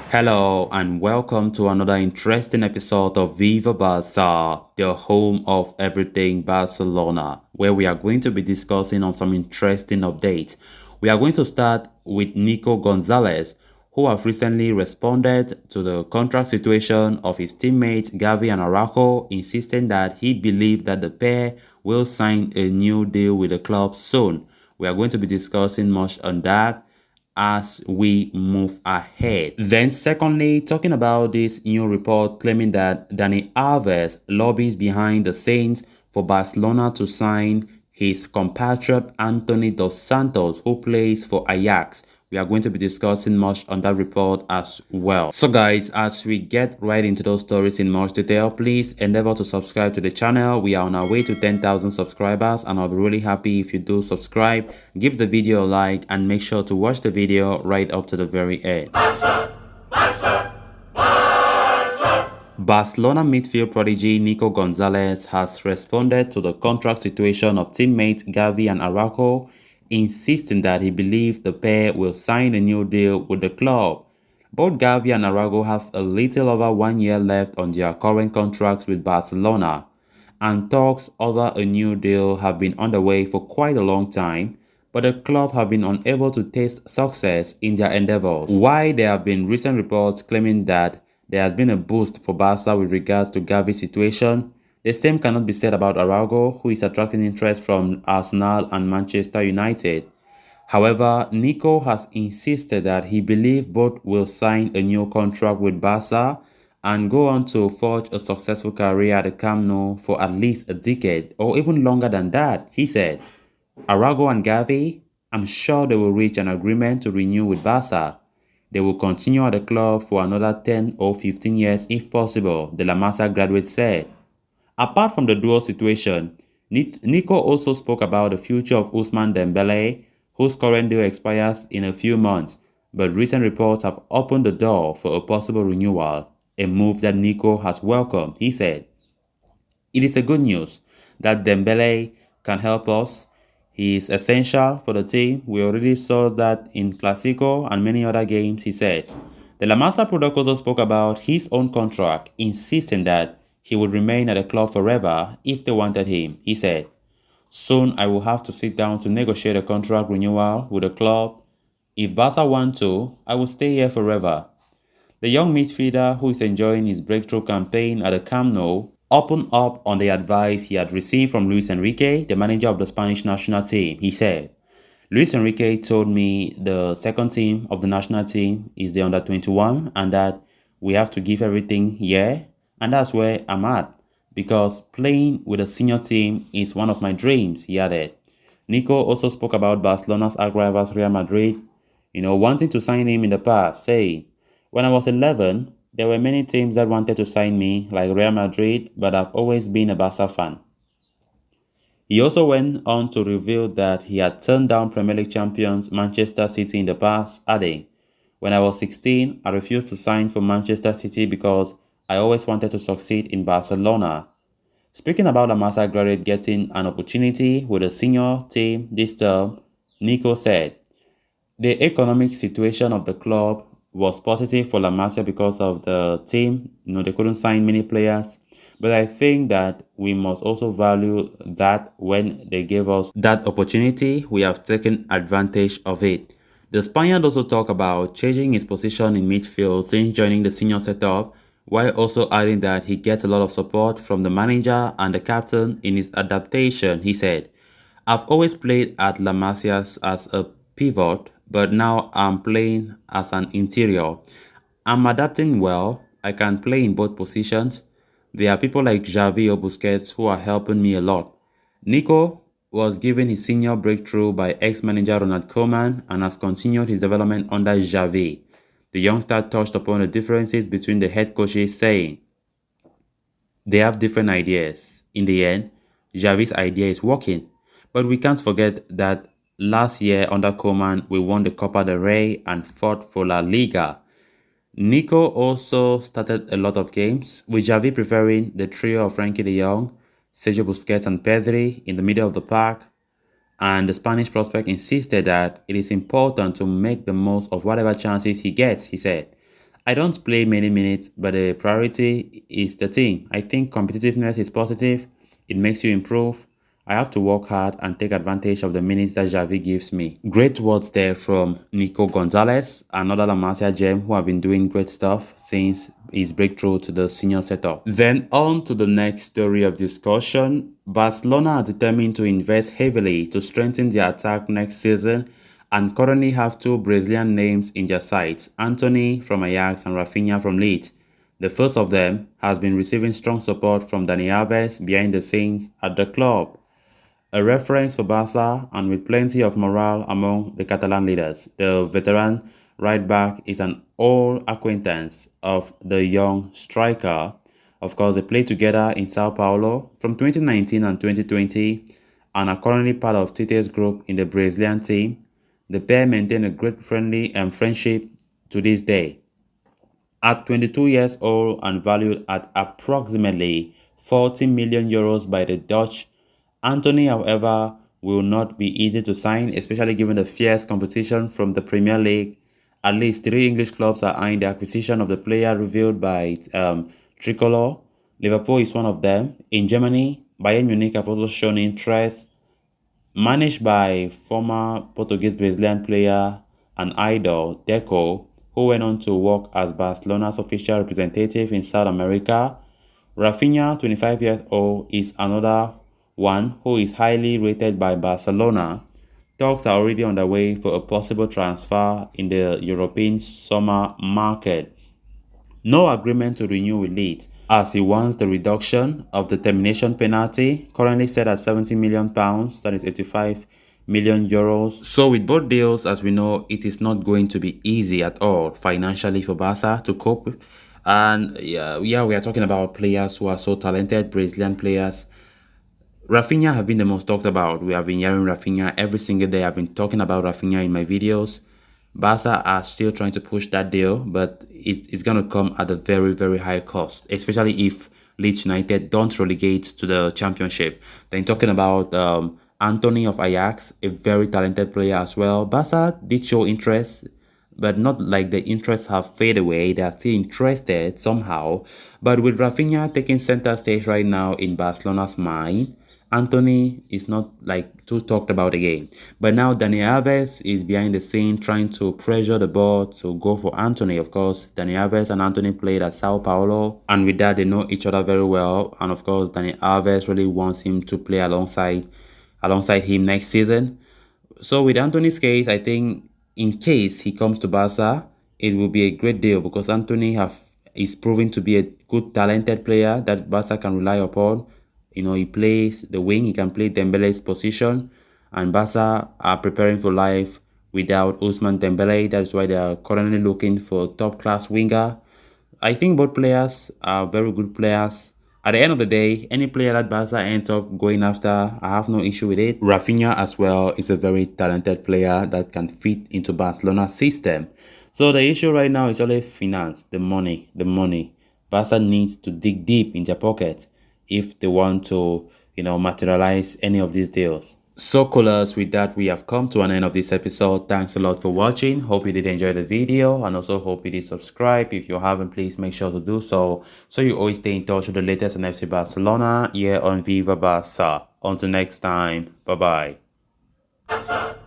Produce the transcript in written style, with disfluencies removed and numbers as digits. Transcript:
Hello and welcome to another interesting episode of Viva Barça, the home of everything Barcelona, where we are going to be discussing on some interesting updates. We are going to start with Nico Gonzalez, who have recently responded to the contract situation of his teammates Gavi and Araujo, insisting that he believes that the pair will sign a new deal with the club soon. We are going to be discussing much on that as we move ahead. Then secondly, talking about this new report claiming that Dani Alves lobbies behind the scenes for Barcelona to sign his compatriot Antony dos Santos, who plays for Ajax. We are going to be discussing much on that report as well. So guys, as we get right into those stories in much detail, please endeavor to subscribe to the channel. We are on our way to 10,000 subscribers and I'll be really happy if you do subscribe. Give the video a like and make sure to watch the video right up to the very end. Barcelona midfield prodigy Nico Gonzalez has responded to the contract situation of teammates Gavi and Araujo, insisting that he believes the pair will sign a new deal with the club. Both Gavi and Araujo have a little over 1 year left on their current contracts with Barcelona, and talks over a new deal have been underway for quite a long time, but the club have been unable to taste success in their endeavors. While there have been recent reports claiming that there has been a boost for Barca with regards to Gavi's situation, the same cannot be said about Araujo, who is attracting interest from Arsenal and Manchester United. However, Nico has insisted that he believes both will sign a new contract with Barca and go on to forge a successful career at the Camp Nou for at least a decade or even longer than that. He said, Araujo and Gavi, I'm sure they will reach an agreement to renew with Barca. They will continue at the club for another 10 or 15 years if possible, the La Masia graduate said. Apart from the dual situation, Nico also spoke about the future of Ousmane Dembele, whose current deal expires in a few months, but recent reports have opened the door for a possible renewal, a move that Nico has welcomed. He said, "It is a good news that Dembele can help us. He is essential for the team. We already saw that in Clasico and many other games," he said. The La Masia product also spoke about his own contract, insisting that he would remain at the club forever if they wanted him. He said, "Soon I will have to sit down to negotiate a contract renewal with the club. If Barca want to, I will stay here forever." The young midfielder, who is enjoying his breakthrough campaign at the Camp Nou, opened up on the advice he had received from Luis Enrique, the manager of the Spanish national team. He said, "Luis Enrique told me the second team of the national team is the under-21 and that we have to give everything here, and that's where I'm at, because playing with a senior team is one of my dreams," he added. Nico also spoke about Barcelona's arch-rivals Real Madrid, wanting to sign him in the past, saying, "When I was 11, there were many teams that wanted to sign me, like Real Madrid, but I've always been a Barca fan." He also went on to reveal that he had turned down Premier League champions Manchester City in the past, adding, "When I was 16, I refused to sign for Manchester City because I always wanted to succeed in Barcelona." Speaking about La Masia graduate getting an opportunity with a senior team this term, Nico said, "The economic situation of the club was positive for La Masia because of the team. They couldn't sign many players. But I think that we must also value that when they gave us that opportunity, we have taken advantage of it." The Spaniard also talked about changing his position in midfield since joining the senior setup, while also adding that he gets a lot of support from the manager and the captain in his adaptation. He said, "I've always played at La Masia as a pivot, but now I'm playing as an interior. I'm adapting well. I can play in both positions. There are people like Gavi or Busquets who are helping me a lot." Nico was given his senior breakthrough by ex-manager Ronald Koeman and has continued his development under Gavi. The youngster touched upon the differences between the head coaches, saying, "They have different ideas. In the end, Gavi's idea is working. But we can't forget that last year under Koeman, we won the Copa del Rey and fought for La Liga. Nico also started a lot of games, with Xavi preferring the trio of Frankie de Jong, Sergio Busquets and Pedri in the middle of the park, and the Spanish prospect insisted that it is important to make the most of whatever chances he gets, he said. I don't play many minutes, but the priority is the team. I think competitiveness is positive. It makes you improve. I have to work hard and take advantage of the minutes that Xavi gives me. Great words there from Nico Gonzalez, another La Masia gem who have been doing great stuff since his breakthrough to the senior setup. Then on to the next story of discussion. Barcelona are determined to invest heavily to strengthen their attack next season and currently have two Brazilian names in their sights, Antony from Ajax and Rafinha from Leeds. The first of them has been receiving strong support from Dani Alves behind the scenes at the club. A reference for Barca and with plenty of morale among the Catalan leaders. The veteran right-back is an old acquaintance of the young striker. Of course, they played together in Sao Paulo from 2019 and 2020 and are currently part of Tite's group in the Brazilian team. The pair maintain a great friendship to this day. At 22 years old and valued at approximately 40 million euros by the Dutch, Antony, however, will not be easy to sign, especially given the fierce competition from the Premier League. At least 3 English clubs are eyeing the acquisition of the player revealed by Tricolor. Liverpool is one of them. In Germany, Bayern Munich have also shown interest, managed by former Portuguese-Brazilian player and idol Deco, who went on to work as Barcelona's official representative in South America. Rafinha, 25 years old, is another one who is highly rated by Barcelona. Talks are already underway for a possible transfer in the European summer market. No agreement to renew with Leeds, as he wants the reduction of the termination penalty, currently set at £70 million, that is 85 million euros. So with both deals, as we know, it is not going to be easy at all financially for Barca to cope with. And yeah, we are talking about players who are so talented, Brazilian players. Rafinha have been the most talked about. We have been hearing Rafinha every single day. I've been talking about Rafinha in my videos. Barca are still trying to push that deal, but it's going to come at a very, very high cost, especially if Leeds United don't relegate to the championship. Then talking about Antony of Ajax, a very talented player as well. Barca did show interest, but not like the interests have faded away. They are still interested somehow. But with Rafinha taking center stage right now in Barcelona's mind, Antony is not like too talked about again. But now Dani Alves is behind the scene trying to pressure the ball to go for Antony. Of course, Dani Alves and Antony played at Sao Paulo, and with that they know each other very well. And of course, Dani Alves really wants him to play alongside him next season. So with Antony's case, I think in case he comes to Barca, it will be a great deal because Antony is proving to be a good, talented player that Barca can rely upon. You know, he plays the wing, he can play Dembele's position, and Barca are preparing for life without Ousmane Dembele. That's why they are currently looking for a top-class winger. I think both players are very good players. At the end of the day, any player that Barca ends up going after, I have no issue with it. Rafinha as well is a very talented player that can fit into Barcelona's system. So the issue right now is only finance, the money. Barca needs to dig deep in their pocket if they want to, materialize any of these deals. So coolers, with that we have come to an end of this episode. Thanks a lot for watching. Hope you did enjoy the video and also hope you did subscribe. If you haven't, please make sure to do so you always stay in touch with the latest on FC Barcelona here on Viva Barca. Until next time, bye bye.